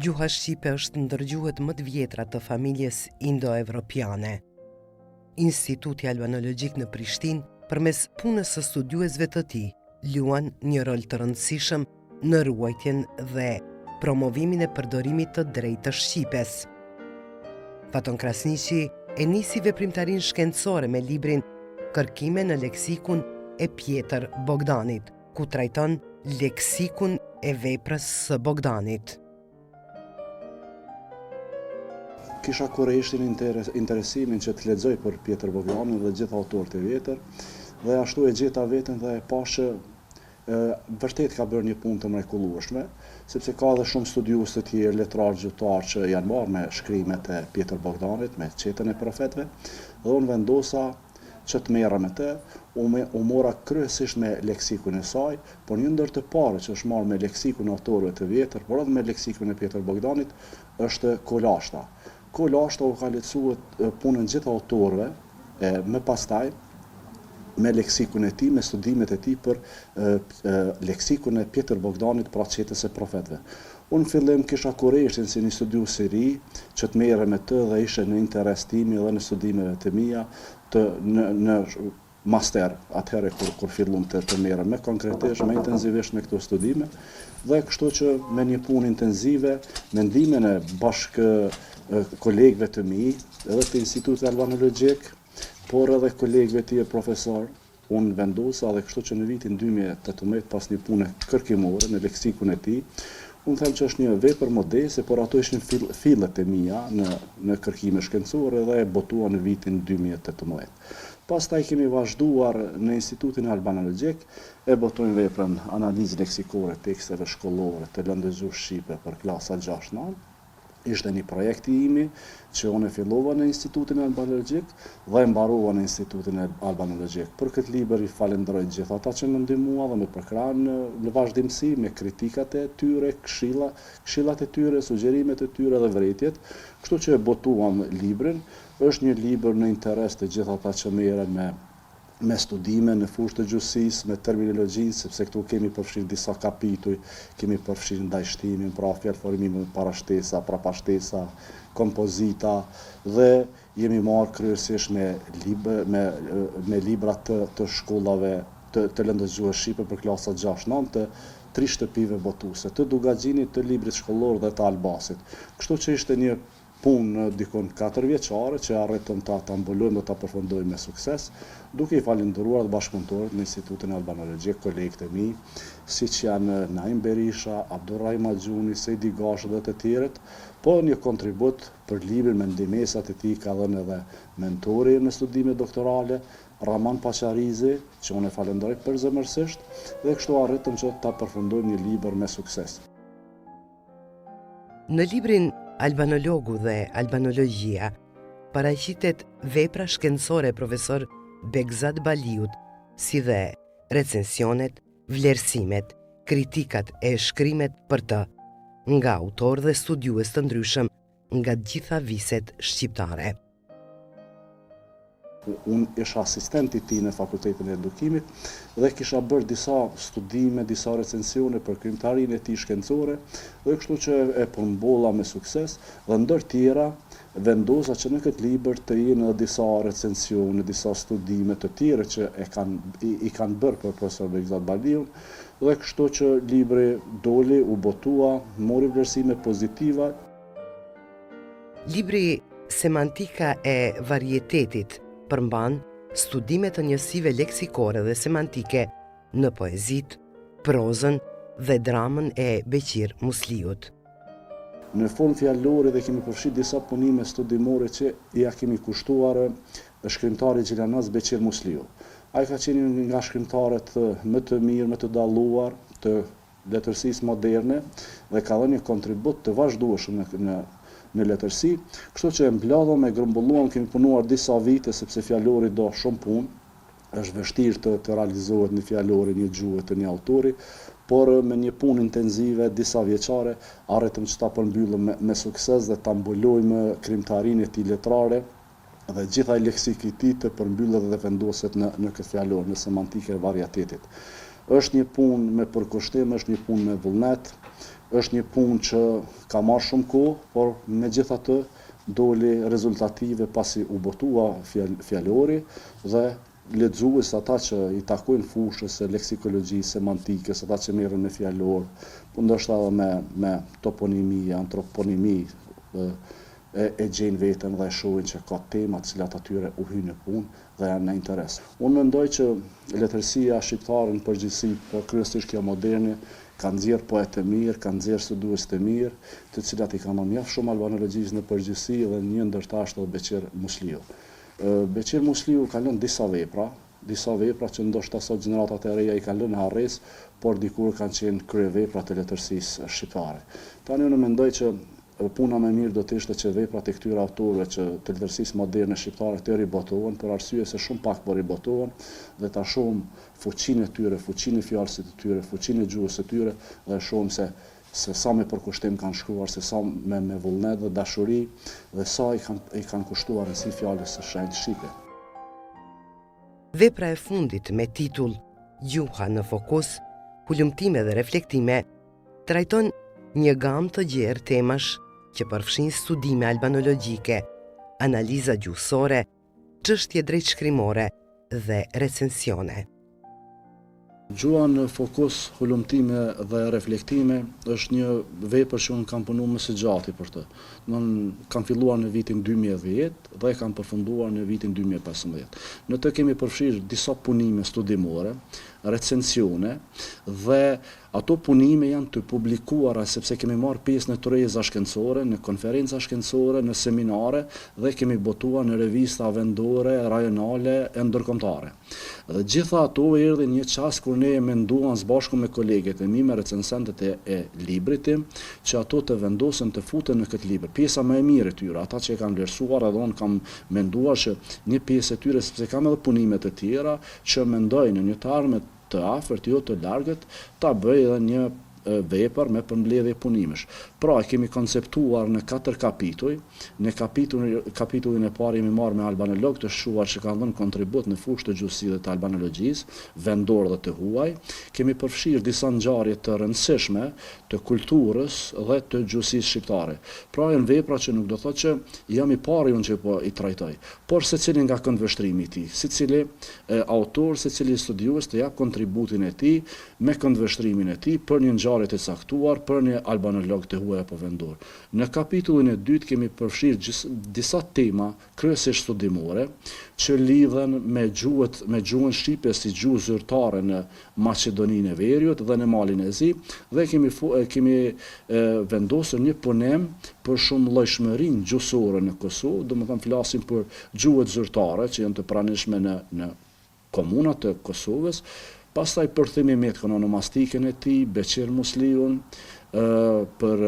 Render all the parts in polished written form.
Gjuha shqipe është ndër gjuhët më të vjetra të familjes indo-evropiane. Instituti Albanologjik në Prishtinë, përmes punës së studiuesve të tij, luan një rol të rëndësishëm në ruajtjen dhe promovimin e përdorimit të drejtë të shqipes. Faton Krasniqi e nisi veprimtarinë shkencore me librin Kërkime në leksikun e Pjetër Bogdanit, ku trajton leksikun e veprës së Bogdanit. Kisha kurreshtin interesimin që të lexoj për Pjetër Bogdanin dhe gjithë autorët e vjetër, dhe ashtu e gjeta veten dhe e pa që vërtet ka bërë një punë të mrekullueshme, sepse ka dhe shumë studiues të tjerë, letrar, gjutar që janë marrë me shkrimet e Pjetër Bogdanit, me Qetën e Profetëve, dhe unë vendosa që të merra me të, u mora kryesisht me leksikun e saj, por një ndër të parë që është marrë me leksikun e autorëve të vjetër, por edhe me leksikun e Pjetër Bogdanit, është Kolashta. Kolashta u ka lecuar punën gjithë autorëve, me pastaj me leksikun e tij, me studimet e tij për leksikun e Pjetër Bogdanit, pra Qetës së Profetëve. Unë fillim kisha kurreshtin si një studiues i ri që të merre me të dhe ishte në interes tim dhe në studimeve të mia në master, atëherë kur fillum të merrem me konkretisht, me intensivisht me këto studime, dhe kështu që me një punë intensive, me ndihmën e bashkë kolegëve të mi, edhe të Institutit Albanologjik, por edhe kolegëve tjerë profesor, unë vendosa dhe kështu që në vitin 2018 pas një pune kërkimore në leksikun e tij, unë them që është një vepër modeste, por ato ishin fillet e mia në kërkime shkencore dhe e botua në vitin 2018. Pastaj kemi vazhduar në Institutin Albanologjik, e botojmë veprën analizë leksikore teksteve shkollore të lëndëzuar shqipe për klasa 6-9. Ishte një projekti imi që unë e fillova në Institutin Albanologjik dhe e mbarova në Institutin Albanologjik. Për këtë libër i falenderoj gjithë ata që më ndihmuan dhe më përkranë në vazhdimsi me kritikat e tyre, këshillat e tyre, sugjerimet e tyre dhe vërejtjet. Kështu që e botuam librin. Është një libër në interes të gjithë ata që merren me studime në fushë të gjuhësisë, me terminologjinë, sepse këtu kemi përfshirë disa kapituj, kemi përfshirë ndajshtimin, pra fjalëformimin parashtesa, prapashtesa, kompozita, dhe jemi marrë kryesisht me libra të shkollave të lëndëzgjuar shqipe për klasa 6-9 të 3 shtëpive botuese, të Dugaxhinit, të librit shkollor dhe të Albasit. Kështu që ishte një punë dikon 4 vjeçare që arritëm ta mbulojmë dhe ta përfundojmë me sukses, duke i falenderuar dhe bashkëpunëtorët në Institutin Albanologjik, kolegët e mi, siç janë Naim Berisha, Abdurrahim Axhuni, Sejdi Gashi dhe të tjerët, po një kontribut për librin me ndihmesat e tij ka dhënë edhe mentori në studime doktorale, Raman Paqarizi, që unë e falenderoj përzemërsisht, dhe kështu arritëm që ta përfundojmë një libër me sukses. Në librin Albanologu dhe Albanologjia paraqitet vepra shkencore e profesor Begzat Baliut, si dhe recensionet, vlerësimet, kritikat e shkrimet për të, nga autor dhe studiues të ndryshëm nga gjitha viset shqiptare. Unë isha asistent i tij në Fakultetin e Edukimit dhe kisha bërë disa studime, disa recensione për krimtarinë e tij shkencore, dhe kështu që e përmbolla me sukses, dhe ndër tjera vendosa që në këtë libër të jenë disa recensione, disa studime të tjera që i kanë bërë për profesor Begzat Baliun, dhe kështu që libri doli, u botua, mori vlerësime pozitiva. Libri Semantika e varietetit përmban studime të njësive leksikore dhe semantike në poezit, prozën dhe dramën e Beqir Musliut. Në formë fjalore dhe kemi përfshirë disa punime studimore që ja kemi kushtuar shkrimtarit Gjilanaz Beqir Musliu. Ai ka qenë nga shkrimtarët më të mirë, më të dalluar të letërsisë moderne dhe ka dhënë një kontribut të vazhdueshëm në letërsi, kështu që e mbledhëm, e grumbulluam, kemi punuar disa vite sepse fjalori do shumë punë, është vështirë të realizohet një fjalori, një gjuhë të një autori, por me një punë intensive, disa vjeçare, arritëm që ta përmbyllëm me sukses dhe ta mbulojmë krimtarinë e tij letrare dhe gjithaj leksik i tij të përmbyllet dhe vendoset në këtë fjalor, në semantikën e varietetit. Është një punë me përkushtim, është një punë me vullnet, është një punë që ka marrë shumë kohë, por megjithatë doli rezultative pasi u botua fjalori dhe lexues ata që i takojnë fushës e leksikologjisë, semantikës, ata që merren me fjalor, po ndoshta edhe me toponimi, antroponimi, e gjejnë veten dhe shohin që ka tema të cilat atyre u hyjnë në punë dhe janë në interes. Unë mendoj që letërsia shqiptare në përgjithësi, po kryesisht kjo moderne, ka nxjerrë poetë të mirë, ka nxjerrë studiues të mirë, të cilat i kanë mjaft shumë albanologjisë në përgjithësi dhe një ndër ta është edhe Beqir Musliu. Beqir Musliu ka lënë disa vepra që ndoshta sot gjeneratat e reja i kanë lënë harres, por dikur kanë qenë kryevepra të letërsisë shqiptare. Tani unë mendoj që puna më mirë do të ishte që veprat e këtyre autorëve që të letërsisë moderne shqiptare të ribotohen, për arsye se shumë pak po ribotohen dhe ta shohim fuqinë e tyre, fuqinë e fjalësit të tyre, fuqinë e gjuhës së tyre dhe shohim se sa me përkushtim kanë shkruar, se sa me vullnet dhe dashuri dhe sa i kanë kushtuar si fjalës së shenjtë shqipe. Vepra e fundit me titull Gjuha në fokus, hulumtime dhe reflektime, trajton një gamë të gjerë temash që përfshin studime albanologjike, analiza gjuhësore, çështje drejtshkrimore dhe recensione. Gjuha në fokus, hulumtime dhe reflektime është një vepër që unë kam punuar më së gjati për të. Kam filluar në vitin 2010 dhe kam përfunduar në vitin 2015. Në të kemi përfshirë disa punime studimore, recensione dhe ato punime janë të publikuara sepse kemi marrë pjesë në tëreza shkencore, në konferenca shkencore, në seminare dhe kemi botuar në revista vendore, rajonale e ndërkombëtare. Dhe gjitha ato erdhi një çast kur ne menduam së bashku me kolegët e mi, me recensentët e librit tim, që ato të vendosen të futen në këtë libër. Pjesa më e mirë e tyre, ata që e kanë vlerësuar, edhe unë kam menduar që një pjesë e tyre, sepse kam edhe punime të tjera, që mendojnë në një të ardhmen të afërt, jo të largët, ta bëj edhe një vepër me përmbledhje punimesh. Pra, kemi konceptuar në 4 kapituj. Në kapitullin e parë jemi marrë me albanolog të shuar që kanë dhënë kontribut në fushë të gjuhësisë dhe të albanologjisë, vendor dhe të huaj. Kemi përfshirë disa ngjarje të rëndësishme të kulturës dhe të gjuhësisë shqiptare. Pra, janë vepra që nuk do thotë që jam i pari unë që po i trajtoj, por secili nga këndvështrimi i tij, secili autor, secili studiues të jap kontributin e tij me këndvështrimin e tij për një ngjarje të caktuar, për një albanolog të huaj apo vendor. Në kapitullin e dytë kemi përfshirë disa tema kryesisht studimore që lidhen me gjuhën shqipe si gjuhë zyrtare në Maqedoninë e Veriut dhe në Malin e Zi dhe kemi vendosur një punim për shumëllojshmërinë gjuhësore në Kosovë, domethënë flasim për gjuhët zyrtare që janë të pranishme në komunat të Kosovës. Pastaj përthimi me onomastikën e tij, Beqir Musliun, për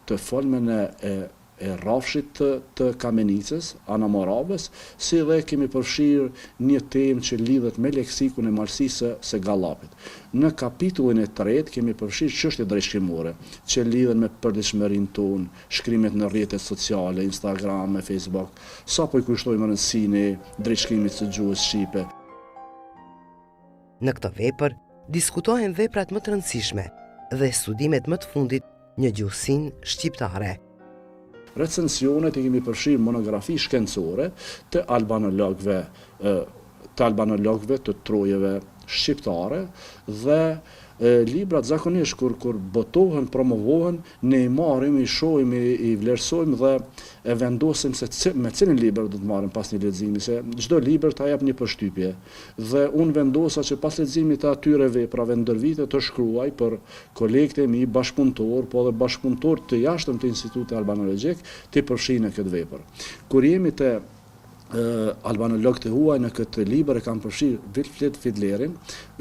të folmen e rrafshit të Kamenicës, Anamorabës, si dhe kemi përfshirë një temë që lidhet me leksikun e marrësisë së Gallapit. Në kapitullin e tretë kemi përfshirë çështje drejtshkrimore që lidhen me përditshmërinë tonë, shkrimet në rrjetet sociale, Instagram, Facebook, sapo i kushtojmë rëndësinë e drejtshkrimit së gjuhës shqipe. Në këtë vepër, diskutohen veprat më të rëndësishme dhe studimet më të fundit në gjuhësinë shqiptare. Recensionet i kemi përfshirë monografi shkencore të albanologëve të trojeve shqiptare dhe librat zakonisht kur botohen, promovohen, ne i marrim, i shohim, i vlerësojmë dhe e vendosim se me cilin libër do të marrim pas një leximi, se çdo libër ta jap një përshtypje. Dhe unë vendosa që pas leximit të atyre veprave ndër vite të shkruaj për kolegët e mi bashkëpunëtor, po edhe bashkëpunëtor të jashtëm të Institutit Albanologjik të përfshinë në këtë vepër. Kur jemi te albanolog të huaj në këtë libër e kam përfshirë Wilfried Fidlerin,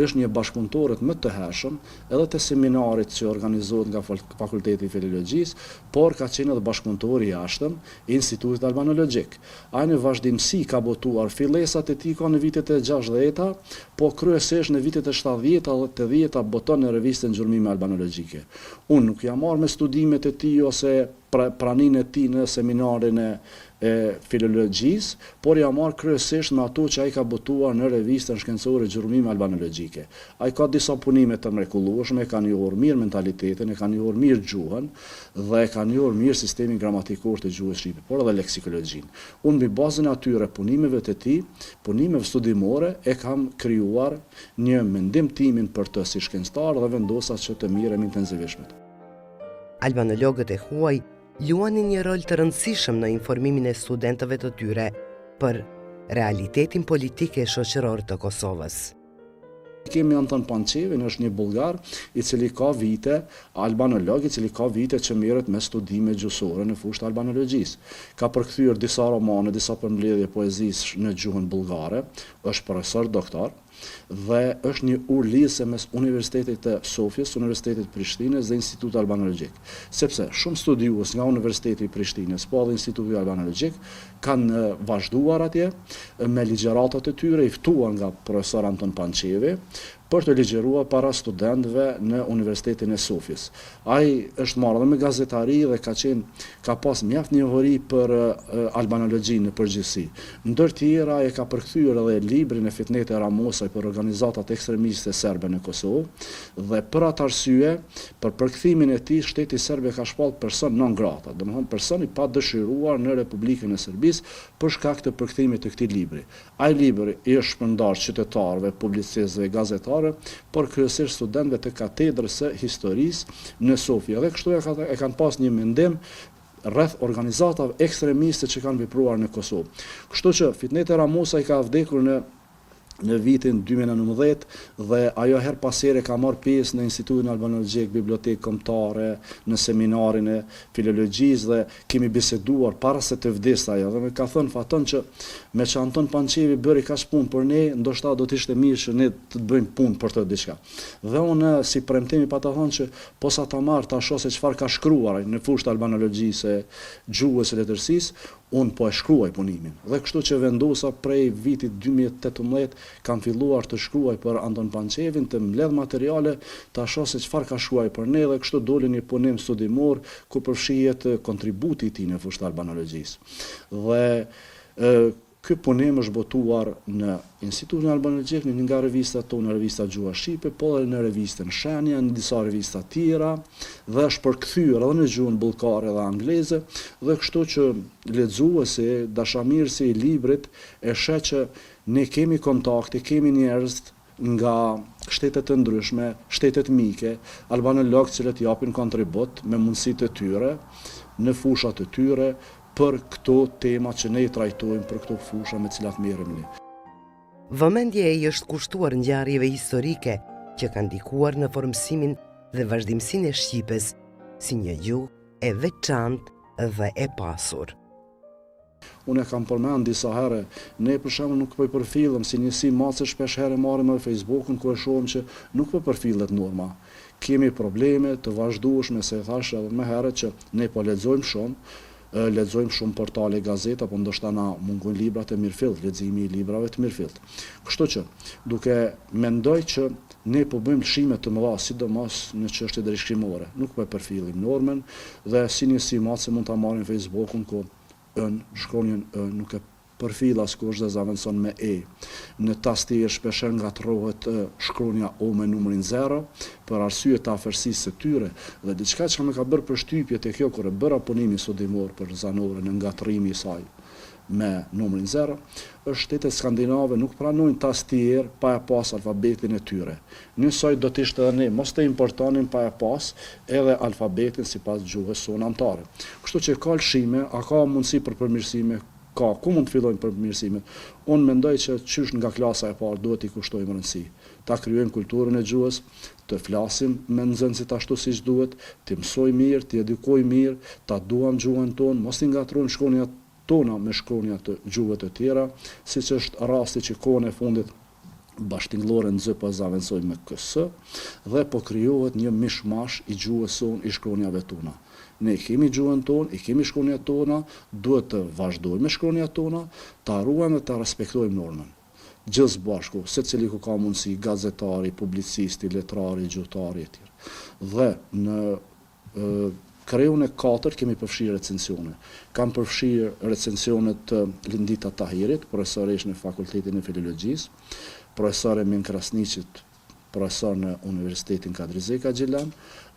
është një bashkëpunëtor më të hershëm edhe të seminarit që organizohet nga Fakulteti i Filologjisë, por ka qenë edhe bashkëpunëtor i jashtëm i Institutit Albanologjik. Ai në vazhdimsi ka botuar fillesat e tij në vitet e 60-ta, po kryesisht në vitet e 70-ta dhe 80-ta boton në revistën Gjurmime Albanologjike. Unë nuk jam marrë me studimet e tij ose praninë e tij në seminarin e e filologjisë, por ja marrë kryesisht me ato që ai ka botuar në revistën shkencore Gjurmime Albanologjike. Ai ka disa punime të mrekullueshme, ka njohur mirë mentalitetin, e ka njohur mirë gjuhën dhe e ka njohur mirë sistemin gramatikor të gjuhës shqipe, por edhe leksikologjin. Unë mbi bazën e atyre punimeve të tij, punimeve studimore, e kam krijuar një mendim timin për të si shkencëtar dhe vendosa që të mirem intenzivishmet. Albanologët e huaj luanin një rol të rëndësishëm në informimin e studentëve të tyre për realitetin politik e shoqëror të Kosovës. Kemi Anton Pançevin, është një bullgar i cili ka vite, albanolog, i cili ka vite që merret me studime gjuhësore në fushë të albanologjisë. Ka përkthyer disa romane, disa përmbledhje poezisë në gjuhën bullgare, është profesor doktor dhe është një urlise mes Universitetit të Sofjes, Universitetit Prishtinës dhe Institutit Albanologjik. Sepse shumë studiues nga Universiteti i Prishtinës, po edhe Instituti Albanologjik, kanë vazhduar atje me ligjëratat e tyre, i ftuar nga profesor Anton Pançevi, për të ligjëruar para studentëve në Universitetin e Sofjes. Ai është marrë dhe me gazetari dhe ka pas mjaft njohuri për albanologjinë në përgjithësi. Ndër tjera e ka përkthyer edhe librin e Fitnete Ramosaj për organizatat ekstremiste serbe në Kosovë dhe për atë arsye, për përkthimin e tij, shteti serb ka shpall person non grata, domethënë person i padëshiruar në Republikën e Serbisë për shkak të përkthimit të këtij libri. Ai libri i është shpërndar qytetarëve, publicistëve, gazetarëve, por kryesisht studentëve të katedrës së historisë në Sofje. Dhe kështu e kanë pas një mendim rreth organizatave ekstremiste që kanë vepruar në Kosovë. Kështu që Fitnete Ramosaj ka vdekur në vitin 2019 dhe ajo her pas here ka marrë pjesë në Institutin Albanologjik, Bibliotekë Kombëtare, në seminarin e filologjisë dhe kemi biseduar para se të vdesë ajo dhe më ka thënë faton që me që Anton Pançevi bëri kaq punë për ne, ndoshta do të ishte mirë që ne të bëjmë punë për të diçka. Dhe unë si premtimi pa të thënë që posa ta marr ta shoh se çfarë ka shkruar në fushë të albanologjisë, gjuhës së letërsisë, unë po e shkruaj punimin. Dhe kështu që vendosa prej vitit 2018 kam filluar të shkruaj për Anton Pançevin, të mbledh materiale, ta shoh se çfarë ka shkruar për ne dhe kështu doli një punim studimor ku përfshihet kontributi i tij në fushën e albanologjisë. Dhe ky punim është botuar në Institutin Albanologjik, në nga revistat tonë, revista Gjuha Shqipe, po edhe në revistën Shenja, në disa revista tjera, dhe është përkthyer edhe në gjuhën bullgare dhe angleze, dhe kështu që lexuesi, dashamirësi i librit e sheh që ne kemi kontakte, kemi njerëz nga shtetet të ndryshme, shtetet mike, albanologë që japin kontribut me mundësitë e tyre, në fushat e tyre, për këto tema që ne i trajtojmë, për këto fusha me cilat merrem ne. Vëmendja e është kushtuar ngjarjeve historike që kanë ndikuar në formësimin dhe vazhdimsinë e Shqipës si një gjuhë e veçantë dhe e pasur. Unë e kam përmend disa herë, ne për shembull nuk po i përfillem si njësi mace shpesh herë marrim në Facebookun ku e shohim që nuk po përfillet norma. Kemi probleme të vazhdueshme, se thash edhe më herët që ne po lexojmë shumë portale, gazeta, po ndoshta na mungojnë librat e mirëfillt, leximi i librave të mirëfillt. Kështu që, duke mendoj që ne po bëjmë lëshime të mëdha, sidomos në çështjet rishkrimore, nuk po e përfillim normën dhe si njësi mace mund ta marrim Facebookun ku shkronjën nuk e përfill askush dhe zaventon me e. Në tastier shpeshherë ngatrohet shkronja o me numrin 0 për arsye të afërsisë së tyre dhe diçka që më ka bërë përshtypje te kjo kur e bëra punimin studimor për zanoren në ngatrimi i saj me numrin 0, është shtetet skandinave nuk pranojnë tastier pa e pas alfabetin e tyre. Njësoj do të ishte edhe ne, mos të importonin pa e pas edhe alfabetin sipas gjuhës sonë anëtare. Kështu që ka lëshime, a ka mundësi për përmirësime, ku mund të fillojnë përmirësimet? Unë mendoj që qysh nga klasa e parë duhet i kushtojmë rëndësi. Ta kryojmë kulturën e gjuhës, të flasim me nxënësit ashtu siç duhet, të mësojmë mirë, të edukojmë mirë, ta duam gjuhën tonë, mos i ngatrojmë shkronjat tona me shkronja të gjuhëve të tjera, siç është rasti që kohën e fundit bashkëtingëllore në po zaventësojmë me KS dhe po krijohet një mishmash i gjuhës sonë, i shkronjave tona. Ne kemi gjuhën tonë, i kemi shkronjat tona, duhet të vazhdojmë me shkronjat tona, të ruajmë dhe të respektojmë normën. Gjithë bashku, secili ku ka mundësi, gazetari, publicisti, letrari, gjuhëtari e tjerë. Dhe në krejun e 4 kemi përfshirë recensione. Kam përfshirë recensionet të Lindita Tahirit, profesoresh në Fakultetin e Filologjisë, profesore Min Krasniqit, profesor në Universitetin Kadri Zeka Gjilan,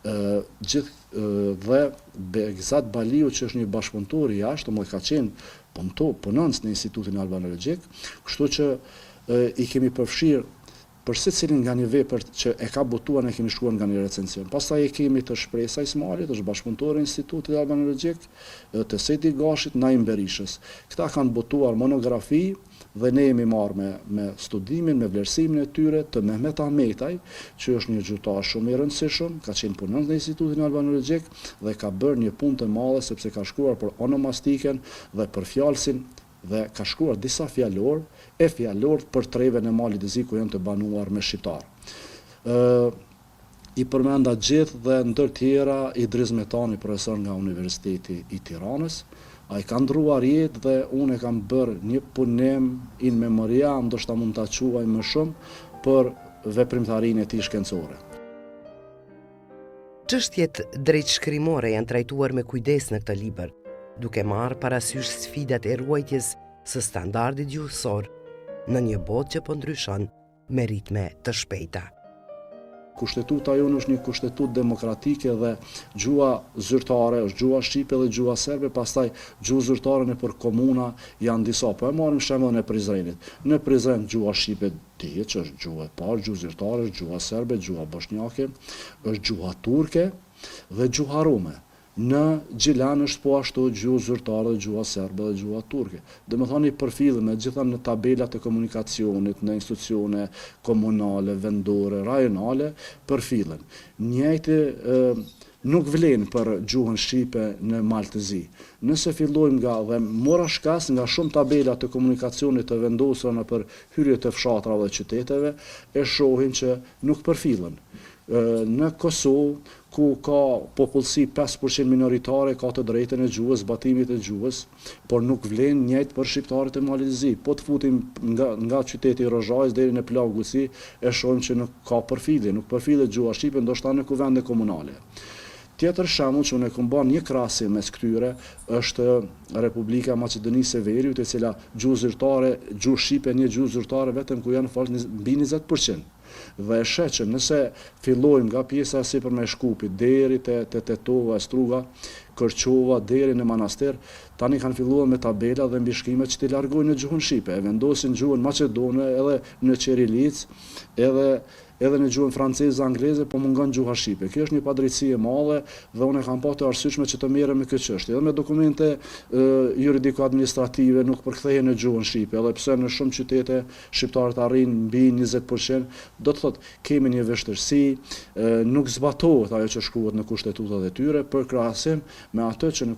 dhe Begzat Baliu, që është një bashkëpunëtor i jashtë, më ka qenë punonës në Institutin Albanologjik, kështu që i kemi përfshirë për secilin nga një vepër që e ka botuar ne kemi shkruar nga një recension. Pastaj e kemi të Shpresa Ismalit, është bashkëpunëtor i Institutit Albanologjik, të Sejdi Gashit, Naim Berishës. Këta kanë botuar monografi dhe ne jemi marrë me studimin, me vlerësimin e tyre të Mehmet Ahmetaj, që është një gjuhëtar shumë i rëndësishëm, ka qenë punonës në Institutin Albanologjik dhe ka bërë një punë të madhe sepse ka shkruar për onomastiken dhe për fjalësin dhe ka shkruar disa fjalor për treven e Malit të Zi ku janë të banuar me shqiptar. I përmenda gjithë dhe ndër tjera Idris Metani, profesor nga Universiteti i Tiranës. Ai ka ndruar jetë dhe unë e kam bërë një punim in memoria, ndoshta mund ta quaj më shumë për veprimtarinë e tij shkencore. Çështjet drejtshkrimore janë trajtuar me kujdes në këtë libër, duke marrë parasysh sfidat e ruajtjes së standardit gjuhësor në një botë që po ndryshon me ritme të shpejta. Kushtetuta jonë është një kushtetutë demokratike dhe gjuha zyrtare është gjuha shqipe dhe gjuha serbe, pastaj gjuhë zyrtare nëpër komuna janë disa. Po e marrim shembullin e Prizrenit. Në Prizren gjuha shqipe dihet që është gjuha e parë, gjuha zyrtare është gjuha serbe, gjuha bosnjake, është gjuha turke dhe gjuha rome. Në Gjilan është po ashtu gjuhë zyrtare dhe gjuha serbe dhe gjuha turke. Domethënë i përfillim gjitha në tabelat e komunikacionit, në institucione komunale, vendore, rajonale, përfillen. Njëjti nuk vlen për gjuhën shqipe në Malë të Zi. Nëse fillojmë dhe mora shkas nga shumë tabela të komunikacionit të vendosura nëpër hyrjet e fshatrave dhe qyteteve, e shohim që nuk përfillen. Në Kosovë, ku ka popullsi 5% minoritare, ka të drejtën e gjuhës, zbatimit e gjuhës, por nuk vlen njëjtë për shqiptarët e Malit të Zi. Po të futim nga qyteti i Rozhajës deri në Plagusi, e shohim që nuk ka përfillje, nuk përfillet gjuha shqipe, ndoshta në kuvende komunale. Tjetër shembull që unë kam bën një krahasim mes këtyre është Republika e Maqedonisë së Veriut, e cila gjuhë zyrtare, gjuhë shqipe një gjuhë zyrtare vetëm ku janë folë mbi 20%. Dhe e sheh që nëse fillojmë nga pjesa sipërme e Shkupit deri te Tetova, Struga, Kërqova deri në Manastir, tani kanë filluar me tabela dhe mbishkrimet që t'i largojnë në gjuhën shqipe, e vendosin gjuhën maqedone edhe në qirilic, edhe në gjuhën franceze, angleze, po mungon gjuha shqipe. Kjo është një padrejtësi e madhe dhe unë kam pasur të arsyeshme që të merrem me këtë çështje. Edhe me dokumente juridiko-administrative nuk përkthehen në gjuhën shqipe, edhe pse në shumë qytete shqiptarët arrin mbi 20%, do të thotë kemi një vështirësi, nuk zbatohet ajo që shkruhet në kushtetutat e tyre për krahasim me atë që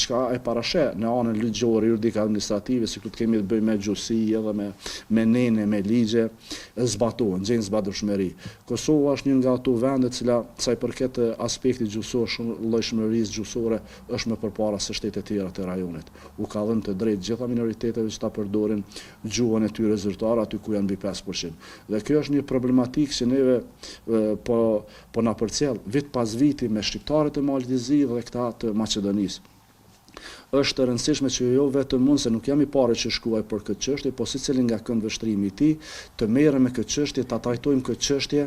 çka e parasheh në anën ligjore juridiko-administrative, sikur të kemi të bëjmë me gjuhësi edhe me nene, me ligje, zbatohen, gjejnë zbatshmëri. Kosova është një nga ato vende cila sa i përket aspektit gjuhësor, llojshmërisë gjuhësore është më përpara se shtetet e tjera të rajonit. U ka dhënë të drejtë gjitha minoriteteve që ta përdorin gjuhën e tyre zyrtare aty ku janë mbi 5%. Dhe kjo është një problematikë që neve po na përcjell vit pas viti me shqiptarët e Malit të Zi dhe këta të Maqedonisë. Është e rëndësishme që jo vetëm unë, se nuk jam i pari që shkruaj për këtë çështje, po secili nga këndvështrimi i tij të merrem me këtë çështje, ta trajtojmë këtë çështje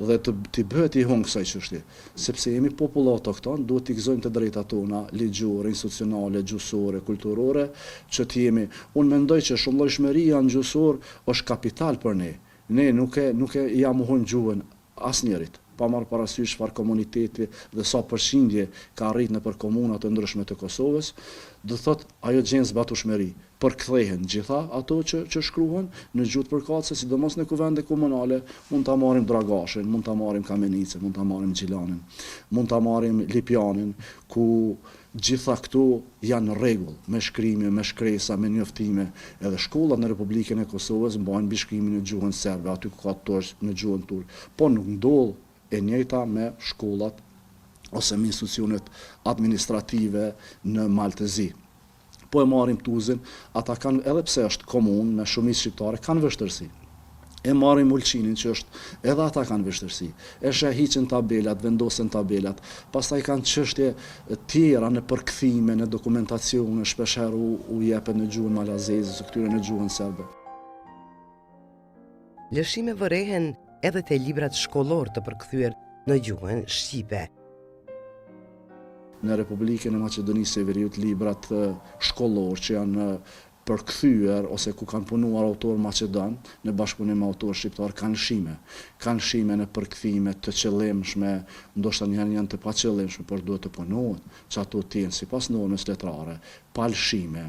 dhe të bëhet i hung kësaj çështje, sepse jemi popull autokton, duhet t'i gëzojmë të drejtat tona ligjore, institucionale, gjuhësore, kulturore, që të jemi. Unë mendoj që shumëllojshmëria në gjuhësor është kapital për ne. Ne nuk e ja mohojmë gjuhën asnjërit, pa marrë parasysh çfarë komuniteti dhe sa përqindje ka arrit nëpër komuna të ndryshme të Kosovës, do thotë ajo gjen zbatueshmëri. Përkthehen gjitha ato që shkruhen në gjuhë të përkatëse, sidomos në kuvende komunale, mund ta marrim Dragashin, mund ta marrim Kamenicën, mund ta marrim Gjilanin, mund ta marrim Lipjanin, ku gjitha këtu janë rregull me shkrime, me shkresa, me njoftime. Edhe shkollat në Republikën e Kosovës mbajnë mbishkrimin në gjuhën serbe, aty ku ka turq në gjuhën turke. Po nuk ndodh e njëjta me shkollat ose me institucionet administrative në Malë të Zi. Po e marrim Tuzin, ata kanë, edhe pse është komunë me shumicë shqiptare, kanë vështirësi. e marrim ulçinin që është, edhe ata kanë vështirësi, e shëhiqin tabelat, vendosin tabelat, pastaj kanë çështje tjera në përkthime, në dokumentacione, shpeshherë u jepet në gjuhën malazeze, së këtyre në gjuhën serbe. Lëshime vërehen edhe te librat shkollor të përkthyer në gjuhën shqipe. Në Republikën e Maqedonisë së Veriut librat shkollor që janë përkthyer ose ku kanë punuar autor maqedon në bashkëpunim me autor shqiptar kanë shime në përkthime të qëllimshme, ndoshta janë të paqëllimshme, por duhet të punohet që ato të jenë sipas normës letrare, pa lëshime,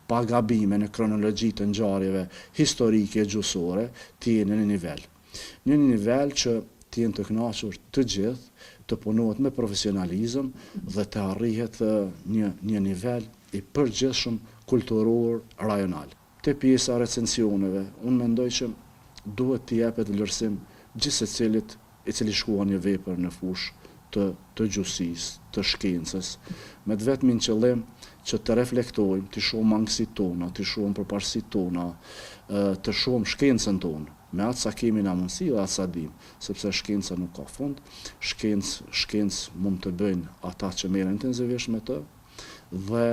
pa gabime në kronologji të ngjarjeve historike gjuhësore, të jenë në një nivel që të jenë të kënaqur të gjithë, të punohet me profesionalizëm dhe të arrihet një nivel i përgjithshëm kulturor rajonal. Te pjesa e recensioneve, unë mendoj që duhet të jepet vlerësim gjithë secilit i cili shkruan një vepër në fushë të gjuhësisë, të shkencës, me të vetmin qëllim që të reflektojmë, të shohim mangësitë tona, të shohim përparësitë tona, të shohim shkencën tonë, me atë sa kemi na mundësi dhe atë sa dim, sepse shkenca nuk ka fund, shkencë mund të bëjnë ata që merren intensivisht me të, dhe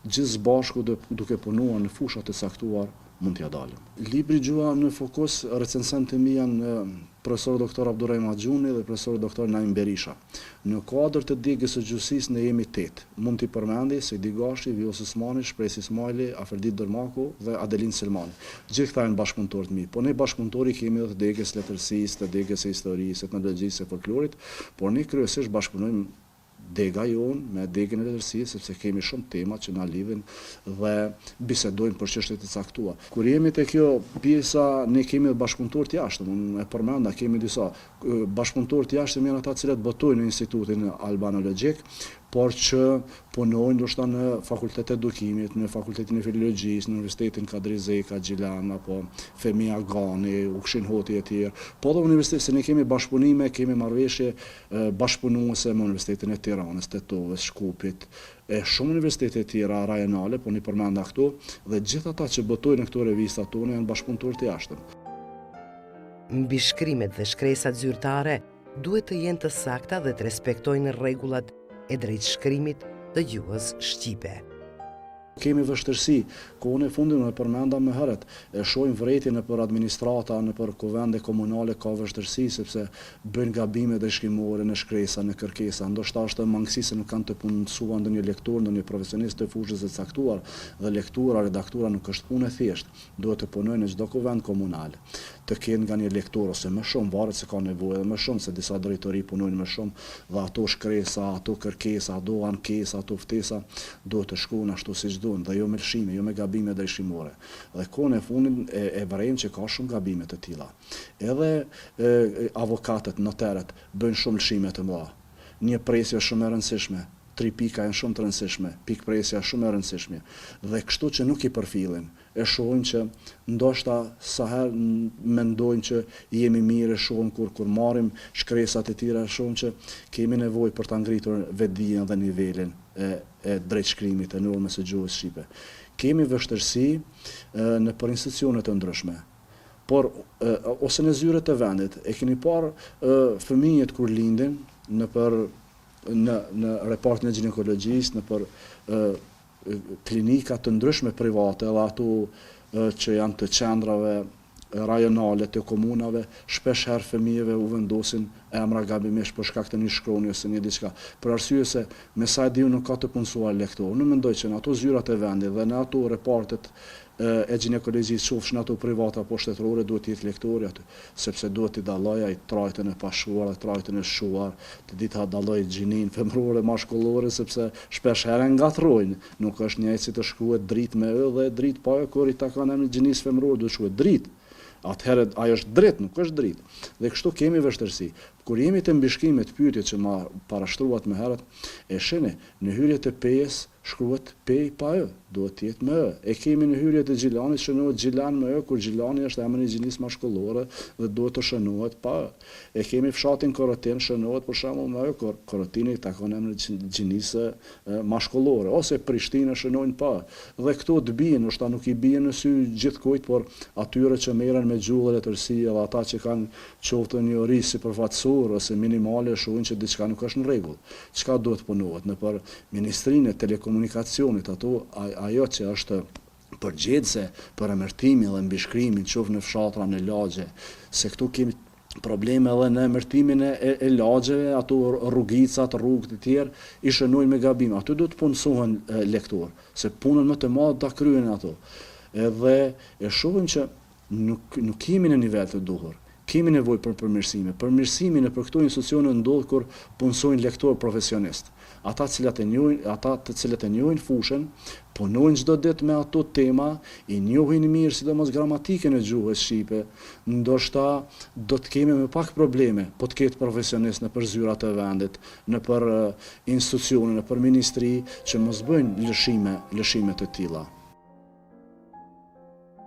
gjithë bashku duke punuar në fushat e caktuar mund t'ja dalim. Libri Gjuha në fokus, recensent e mi janë profesor doktor Abdurrahim Axhuni dhe profesor doktor Naim Berisha. Në kuadër të djegës së gjuhësisë ne jemi 8. Mund t'i përmendi Sejdi Gashi, Vjosa Osmani, Shpresi Ismaili, Aferdit Dërmaku dhe Adelin Selmani. Gjithë këta janë bashkëpunëtorë të mi, po ne bashkëpunëtori kemi edhe të djegës letërsisë, të djegës e historisë, etnologjisë e folklorit, por ne kryesisht bashkëpunojmë dega jonë me degën e letërsisë, sepse kemi shumë tema që na lidhin dhe bisedojmë për çështje të caktuara. Kur jemi te kjo pjesa, ne kemi bashkëpunëtorë të jashtëm, unë e përmenda, kemi disa bashkëpunëtorë të jashtëm janë ata cilët botojnë në Institutin Albanologjik, por që punojnë ndoshta në Fakultetet e Edukimit, në Fakultetin e Filologjisë, në Universitetin Kadri Zeka, Gjilan, apo Femia Gani, Ukshin Hoti e tjerë, po edhe universitet, se ne kemi bashkëpunime, kemi marrëveshje bashkëpunuese me Universitetin e Tiranës, Tetovës, Shkupit, e shumë universitete tjera rajonale, po ne përmenda këto, dhe gjithë ata që botojnë në këto revista tona janë bashkëpunëtorë të jashtëm. Mbi shkrimet dhe shkresat zyrtare duhet të jenë të sakta dhe të respektojnë rregullat e drejtë shkrimit të gjuhës shqipe. Kemi vështirësi, kohën e fundit më përmenda më herët, e shohim vretje në për administrata, në për kuvende komunale ka vështirësi sepse bëjnë gabime dhe shkrimore në shkresa, në kërkesa, ndoshta është mangësi se nuk kanë të punësuar ndonjë lektor, ndonjë profesionist të fushës së caktuar, dhe lektura, redaktura nuk është punë e thjeshtë, duhet të punojnë në çdo kuvend komunal, të kenë nga një lektor ose më shumë, varet se ka nevojë edhe më shumë, se disa drejtori punojnë më shumë, dhe ato shkresa, ato kërkesa, ato ankesa, ato ftesa, duhet të shkruhen ashtu siç duhen, dhe jo me lëshime, jo me gabime drejtshimore. Dhe kohën e fundit e vërejmë që ka shumë gabime të tilla. Edhe avokatët, notarët bëjnë shumë lëshime të mëdha. Një presje shumë e rëndësishme, 3 pika janë shumë të rëndësishme, pikpresja shumë e rëndësishme, dhe kështu që nuk i përfillin, e shohim që ndoshta sa herë mendojnë që jemi mirë, e shohim kur marrim shkresat e tjera, shohim që kemi nevojë për ta ngritur vetdijen dhe nivelin e drejt shkrimit e normës së gjuhës shqipe. Kemi vështirësi në për institucione të ndryshme, por ose në zyret e vendit, e keni parë fëmijët kur lindin në repartin e ginekologjisë, në për klinika të ndryshme private, dhe ato që janë të qendrave rajonale të komunave, shpesh herë fëmijëve u vendosin emra gabimisht për shkak të një shkronje ose një diçka, për arsye se me sa e diu nuk ka të punësuar lektor. Unë mendoj që në ato zyrat e vendit dhe në ato repartet e ginekologjisë, qofshin ato private apo shtetërore, duhet të jetë lektori aty, sepse duhet t'i dallojë ai trajtën e pashuar dhe trajtën e shuar, të ditë ta dallojë gjinin femërore, mashkullore, sepse shpesh herë ngatrojnë, nuk është njëjtë si të shkruhet dritë me ë dhe dritë pa ë, kur i takon emri gjinisë femërore duhet shkruhet dritë. Atëherë ajo është dritë, nuk është dritë. Dhe kështu kemi vështirësi. Kur jemi të mbishkimit pyetjet që ma parashtruat më herët, e shihni në hyrjet e pejes shkruhet pej pa ë, duhet të jetë me ë. E kemi në hyrje të Gjilanit shënohet Gjilan me ë, kur Gjilani është emri i gjinisë mashkullore dhe duhet të shënohet pa ë. E kemi fshatin Korotin shënohet për shembull me ë, kur Korotini takon emrin e gjinisë mashkullore, ose Prishtinë shënojnë pa ë. Dhe këto të bien, ndoshta nuk i bien në sy gjithkujt, por atyre që merren me gjuhë letërsi edhe ata që kanë qoftë një ori sipërfaqësor ose minimale shohin që diçka nuk është në rregull. Çka duhet punohet nëpër Ministrinë e Telekomunikacionit, ajo që është përgjegjëse për emërtimin dhe mbishkrimin qoftë në fshatra, në lagje, se këtu kemi probleme edhe në emërtimin e lagjeve, ato rrugicat, rrugët e tjerë i shënojnë me gabime. Aty do të punësohen lektor, se punën më të madhe ta kryejnë ato. Edhe e shohim që nuk kemi në nivel të duhur. Kemi nevojë për përmirësime. Përmirësimi në për këto institucione ndodh kur punësojnë lektor profesionist. Ata të cilët e njohin fushën, punojnë çdo ditë me ato tema, i njohin mirë sidomos gramatikën e gjuhës shqipe, ndoshta do të kemi më pak probleme, po të ketë profesionist në për zyrat e vendit, në për institucione, në për ministri, që mos bëjnë lëshime të tilla.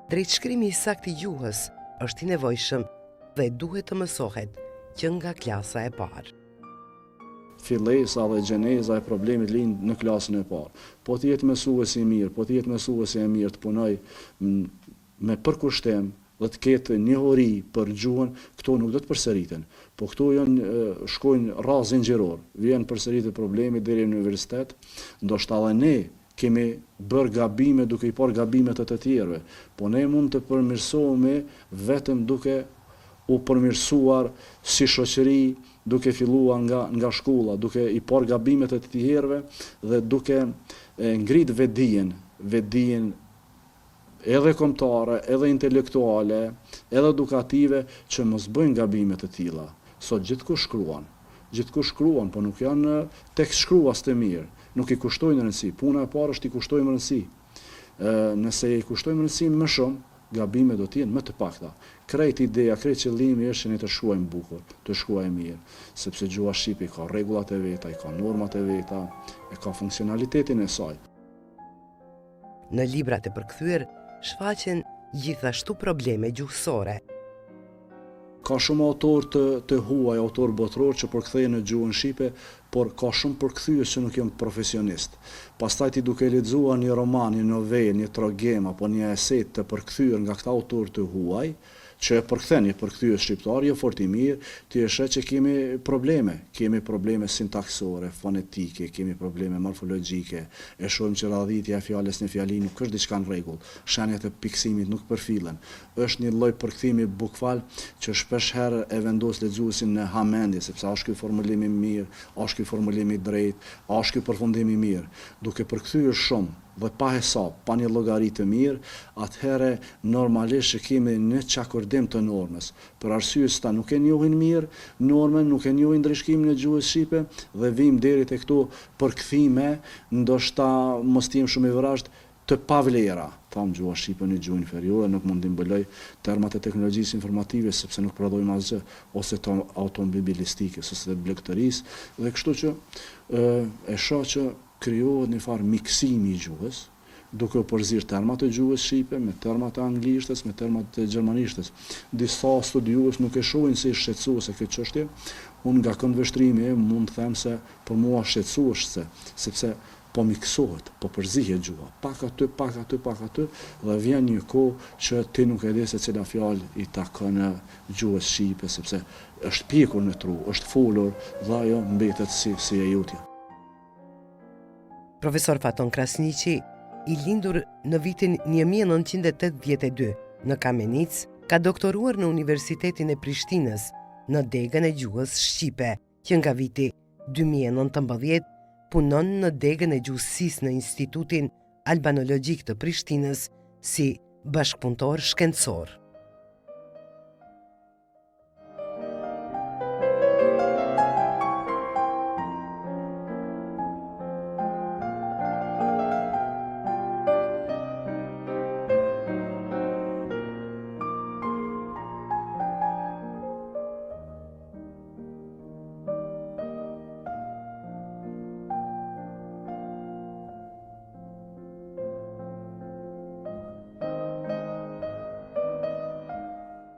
Drejtshkrimi i saktë i gjuhës është i nevojshëm dhe duhet të mësohet që nga klasa e parë. Fillesa dhe gjeneza e problemit lind në klasën e parë. Po të jetë mësuesi i mirë, po të jetë mësuesi e mirë të punoj me përkushtim dhe të ketë njohuri për gjuhën, këto nuk do të përsëriten. Po këto shkojnë radhë zinxhiror, vjen përsëritet problemi deri në universitet, ndoshta edhe ne kemi bërë gabime duke i parë gabimet e të tjerëve, po ne mund të përmirësohemi vetëm duke u përmirësuar si shoqëri, duke filluar nga shkolla, duke i parë gabimet e të tjerëve dhe duke ngrit vetdijen edhe kombëtare, edhe intelektuale, edhe edukative, që mos bëjnë gabime të tilla. Sot gjithkush shkruan, po nuk janë tekst shkruas të mirë, nuk i kushtojnë rëndësi. Puna e parë është i kushtojmë rëndësi. Nëse i kushtojmë rëndësi më shumë, gabime do të jenë më të pakta. Krejt ideja, krejt qëllimi është që ne të shkruajmë bukur, të shkruajmë mirë, sepse gjuha shqipe ka rregullat e veta, ka normat e veta, ka funksionalitetin e saj. Në librat e përkthyer shfaqen gjithashtu probleme gjuhësore. Ka shumë autor të huaj, autor botror që përkthejnë në gjuhën shqipe, por ka shumë përkthyes që nuk janë profesionist. Pastaj ti duke lexuar një roman, një novelë, një tragedie apo një esej të përkthyer nga këta autor të huaj, që e përkthen një përkthyes shqiptar, jo fort i mirë, ti e sheh që kemi probleme sintaksore, fonetike, kemi probleme morfologjike, e shohim që radhitja e fjalës në fjali nuk është diçka në rregull, shenjat e piksimit nuk përfillen. Është një lloj përkthimi bukfal që shpesh herë e vendos lexuesin në hamendje, sepse a është ky formulim i mirë, a është ky formulim i drejtë, a është ky përfundim i mirë. Duke përkthyer shumë dhe pa hesab, pa një llogari të mirë, atëherë normalisht që kemi një çakurdim të normës. Për arsye se ta nuk e njohin mirë normën, nuk e njohin ndryshkimin e gjuhës shqipe dhe vim deri te këto përkthime, ndoshta mos jem shumë i vrazhd, të pavlera. Tham gjuha shqipe në gjuhë inferiore, nuk mund të mbuloj termat e teknologjisë informative sepse nuk prodhojmë asgjë, ose të automobilistikës, ose të blegëtërisë, dhe kështu që e shoh që krijohet një farë miksimi i gjuhës, duke u përzirë termat e gjuhës shqipe me termat e anglishtes, me termat e gjermanishtes. Disa studiues nuk e shohin si shqetësuese këtë çështje. Unë nga këndvështrimi mund të them se për mua shqetësuese, sepse po miksohet, po përzihet gjuha, pak aty, dhe vjen një kohë që ti nuk e di se cila fjalë i takon gjuhës shqipe, sepse është pjekur në tru, është folur dhe ajo mbetet si e jutja. Profesor Faton Krasniqi, i lindur në vitin 1982 në Kamenic, ka doktoruar në Universitetin e Prishtinës në degën e gjuhës shqipe, që nga viti 2019 punon në degën e gjuhësisë në Institutin Albanologjik të Prishtinës si bashkëpunëtor shkencor.